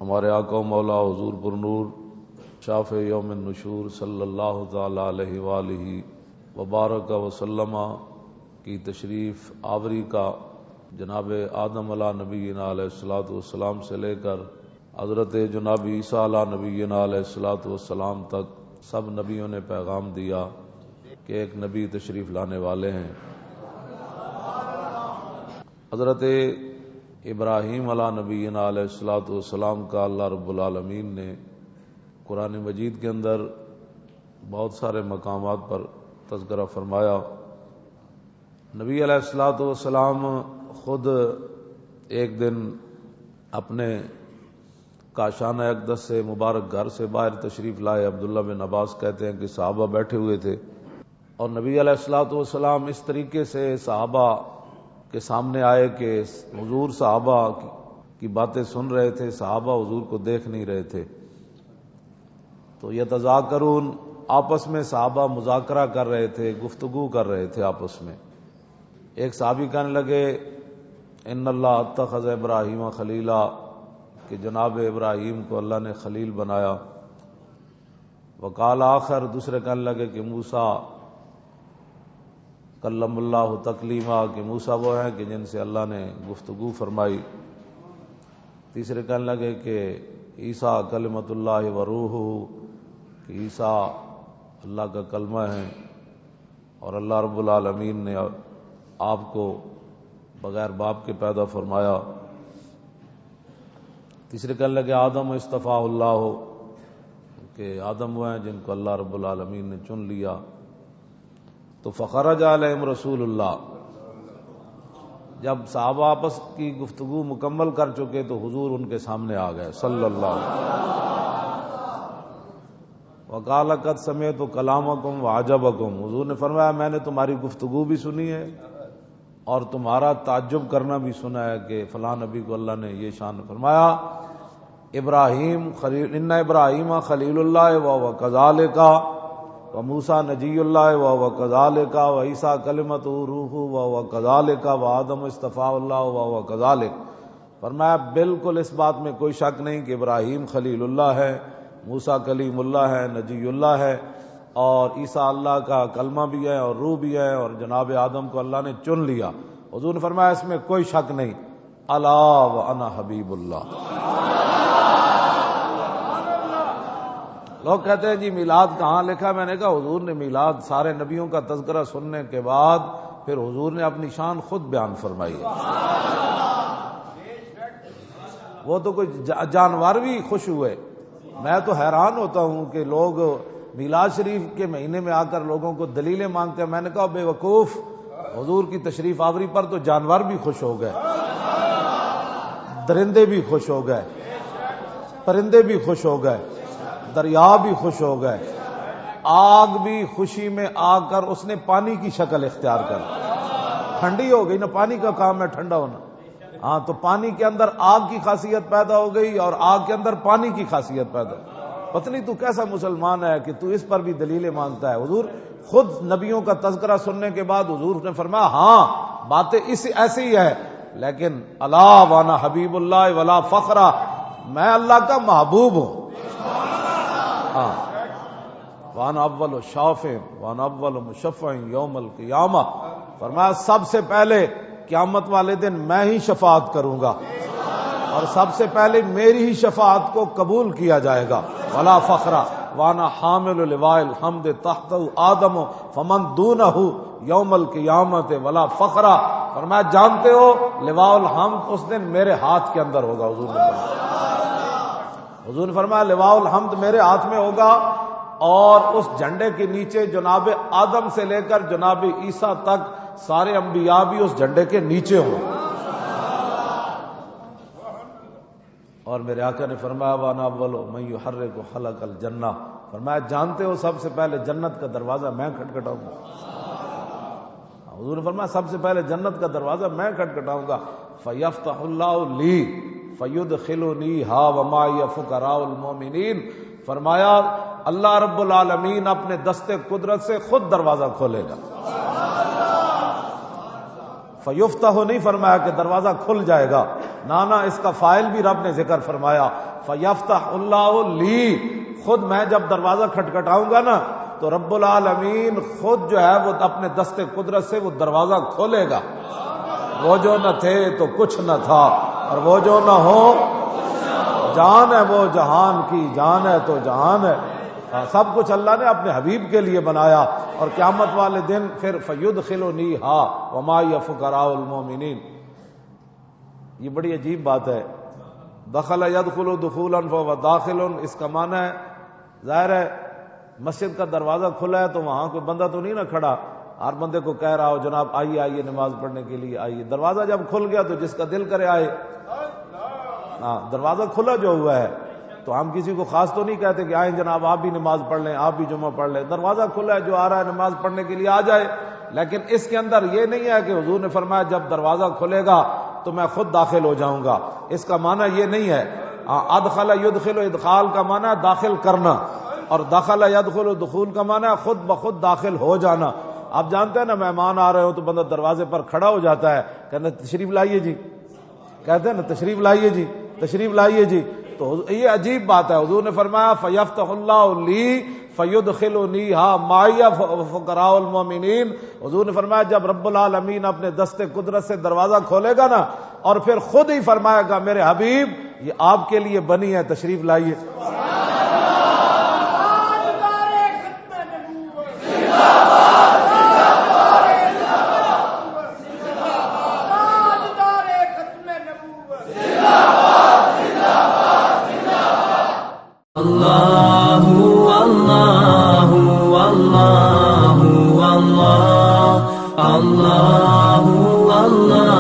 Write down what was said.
ہمارے آقا و مولا حضور پر نور شافع یوم النشور صلی اللہ تعالی علیہ وآلہ وبارک وسلم کی تشریف آوری کا جناب آدم علیہ نبینا علیہ الصلوۃ والسلام سے لے کر حضرت جناب عیسیٰ علیہ نبینا علیہ الصلوۃ والسلام تک سب نبیوں نے پیغام دیا کہ ایک نبی تشریف لانے والے ہیں۔ حضرت ابراہیم علیہ نبینا علیہ الصلوۃ والسلام کا اللہ رب العالمین نے قرآن مجید کے اندر بہت سارے مقامات پر تذکرہ فرمایا۔ نبی علیہ الصلوۃ والسلام خود ایک دن اپنے کاشانہ اقدس سے مبارک گھر سے باہر تشریف لائے۔ عبداللہ بن عباس کہتے ہیں کہ صحابہ بیٹھے ہوئے تھے اور نبی علیہ الصلوۃ والسلام اس طریقے سے صحابہ کے سامنے آئے کہ حضور صحابہ کی باتیں سن رہے تھے، صحابہ حضور کو دیکھ نہیں رہے تھے۔ تو یتذاکرون، آپس میں صحابہ مذاکرہ کر رہے تھے، گفتگو کر رہے تھے آپس میں۔ ایک صحابی کہنے لگے ان اللہ اتخذ ابراہیم خلیلا، کہ جناب ابراہیم کو اللہ نے خلیل بنایا۔ وقال آخر، دوسرے کہنے لگے کہ موسیٰ کلم اللہ تکلیما، کہ موسیٰ وہ ہیں کہ جن سے اللہ نے گفتگو فرمائی۔ تیسرے کہنے لگے کہ عیسیٰ کلمۃ اللہ و روحہ، کہ عیسیٰ اللہ کا کلمہ ہے اور اللہ رب العالمین نے آپ کو بغیر باپ کے پیدا فرمایا۔ تیسرے کہنے لگے آدم اصطفیٰ اللہ، کہ آدم وہ ہیں جن کو اللہ رب العالمین نے چن لیا۔ تو فخرج علیہم رسول اللہ، جب صحابہ آپس کی گفتگو مکمل کر چکے تو حضور ان کے سامنے آ گئے صلی اللہ علیہ وسلم۔ وقال قد سمعت کلامکم وعجبکم، حضور نے فرمایا میں نے تمہاری گفتگو بھی سنی ہے اور تمہارا تعجب کرنا بھی سنا ہے کہ فلاں نبی کو اللہ نے یہ شان فرمایا۔ ابراہیم خلیل، ان ابراہیم خلیل اللہ وهو كذلک، وموسیٰ نجی اللہ وهو كذلک، وعیسیٰ کلمۃ روح وهو كذلک، وآدم اصطفیٰ اللہ وهو كذلک۔ فرمایا بالکل اس بات میں کوئی شک نہیں کہ ابراہیم خلیل اللہ ہے، موسیٰ کلیم اللہ ہے، نجی اللہ ہے، اور عیسیٰ اللہ کا کلمہ بھی ہے اور روح بھی ہے، اور جناب آدم کو اللہ نے چن لیا۔ حضور نے فرمایا اس میں کوئی شک نہیں، الا وانا حبیب اللہ۔ لوگ کہتے ہیں جی میلاد کہاں لکھا؟ میں نے کہا حضور نے میلاد سارے نبیوں کا تذکرہ سننے کے بعد پھر حضور نے اپنی شان خود بیان فرمائی ہے۔ وہ تو کوئی جانور بھی خوش ہوئے۔ میں تو حیران ہوتا ہوں کہ لوگ میلاد شریف کے مہینے میں آ کر لوگوں کو دلیلیں مانگتے ہیں۔ میں نے کہا بے وقوف، حضور کی تشریف آوری پر تو جانور بھی خوش ہو گئے، درندے بھی خوش ہو گئے، پرندے بھی خوش ہو گئے، دریا بھی خوش ہو گئے، آگ بھی خوشی میں آ کر اس نے پانی کی شکل اختیار کر، ٹھنڈی ہو گئی نا، پانی کا کام ہے ٹھنڈا ہونا۔ ہاں تو پانی کے اندر آگ کی خاصیت پیدا ہو گئی اور آگ کے اندر پانی کی خاصیت پیدا ہو۔ پتہ نہیں تو کیسا مسلمان ہے کہ تو اس پر بھی دلیلیں مانگتا ہے۔ حضور خود نبیوں کا تذکرہ سننے کے بعد حضور نے فرمایا ہاں باتیں ایسے ہی ہے، لیکن الا وانا حبیب اللہ ولا فخرا، میں اللہ کا محبوب ہوں۔ وان اول شافع وان اول مشفع یوم القیامہ، فرمایا سب سے پہلے قیامت والے دن میں ہی شفاعت کروں گا اور سب سے پہلے میری ہی شفاعت کو قبول کیا جائے گا۔ ولا فخرا وانا حامل لواء الحمد تحت آدم فمن دونہ یوم القیامت ولا فخرا، فرمایا جانتے ہو لواء الحمد اس دن میرے ہاتھ کے اندر ہوگا۔ حضور نے فرمایا لواء الحمد میرے ہاتھ میں ہوگا اور اس جھنڈے کے نیچے جناب آدم سے لے کر جناب عیسیٰ تک سارے انبیاء بھی اس جھنڈے کے نیچے ہوں۔ اور میرے آقا نے فرمایا وانا اول من یحرک خلق الجنہ، فرمایا جانتے ہو سب سے پہلے جنت کا دروازہ میں کھٹکھٹاؤں گا۔ حضور نے فرمایا سب سے پہلے جنت کا دروازہ میں کھٹکھٹاؤں گا۔ فیفتح اللہ لی فیدخلنی ہا ومعی فقراء المؤمنین، فرمایا اللہ رب العالمین اپنے دستے قدرت سے خود دروازہ کھولے گا۔ فیفتح نہیں فرمایا کہ دروازہ کھل جائے گا، نانا اس کا فاعل بھی رب نے ذکر فرمایا، فیفتح اللہ لی، خود میں جب دروازہ کھٹکھٹاؤں گا نا تو رب العالمین خود جو ہے وہ اپنے دست قدرت سے وہ دروازہ کھولے گا۔ وہ جو نہ تھے تو کچھ نہ تھا، اور وہ جو نہ ہو جان ہے، وہ جہان کی جان ہے تو جہان ہے۔ سب کچھ اللہ نے اپنے حبیب کے لیے بنایا، اور قیامت والے دن پھر فیدخلنیہا وما ہی فقراء المومنین۔ یہ بڑی عجیب بات ہے، دخل یدخل دخولا فهو داخل، اس کا معنی ہے ظاہر ہے مسجد کا دروازہ کھلا ہے تو وہاں کوئی بندہ تو نہیں نہ کھڑا، ہر بندے کو کہہ رہا ہو جناب آئیے آئیے نماز پڑھنے کے لیے آئیے۔ دروازہ جب کھل گیا تو جس کا دل کرے آئے۔ ہاں، دروازہ کھلا جو ہوا ہے تو ہم کسی کو خاص تو نہیں کہتے کہ آئیں جناب آپ بھی نماز پڑھ لیں، آپ بھی جمعہ پڑھ لیں۔ دروازہ کھلا ہے، جو آ رہا ہے نماز پڑھنے کے لیے آ جائے، لیکن اس کے اندر یہ نہیں ہے کہ حضور نے فرمایا جب دروازہ کھلے گا تو میں خود داخل ہو جاؤں گا، اس کا معنی یہ نہیں ہے۔ ادخل یدخل، ادخال کا معنی ہے داخل کرنا، اور دخل یدخل دخول کا معنی ہے خود بخود داخل ہو جانا۔ آپ جانتے ہیں نا مہمان آ رہے ہو تو بندہ دروازے پر کھڑا ہو جاتا ہے، کہتے ہیں تشریف لائیے جی، کہتے ہیں نا تشریف لائیے جی، تشریف لائیے جی۔ تو یہ عجیب بات ہے، حضور نے فرمایا فیفتح اللہ لی فیدخلنیہا معی فقراء المومنین۔ حضور نے فرمایا جب رب العالمین اپنے دست قدرت سے دروازہ کھولے گا نا، اور پھر خود ہی فرمائے گا میرے حبیب یہ آپ کے لیے بنی ہے، تشریف لائیے۔ اللہ اللہ اللہ اللہ اللہ اللہ